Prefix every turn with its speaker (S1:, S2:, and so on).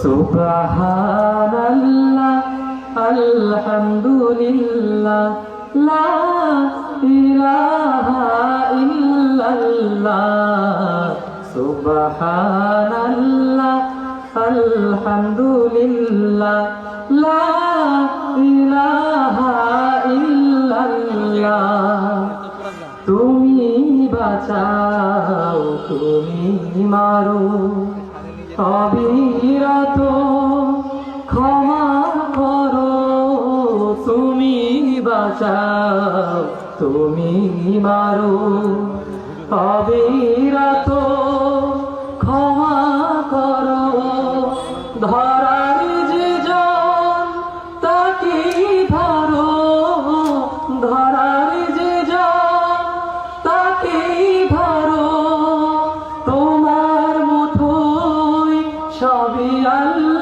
S1: সুবহানাল্লাহ আলহামদুলিল্লাহ লা ইলাহা ইল্লাল্লাহ সুবহানাল্লাহ আলহামদুলিল্লাহ লা ইলাহা ইল্লাল্লাহ তুমি বাঁচাও তুমি মারো অবিরত ক্ষমা করো তুমি বাঁচাও তুমি মারো অবিরত ক্ষমা করো ধরার যে জন তাকে ধরো ধরার যে জন তাকে ধরো তোমার মতোই সবই আল্লাহ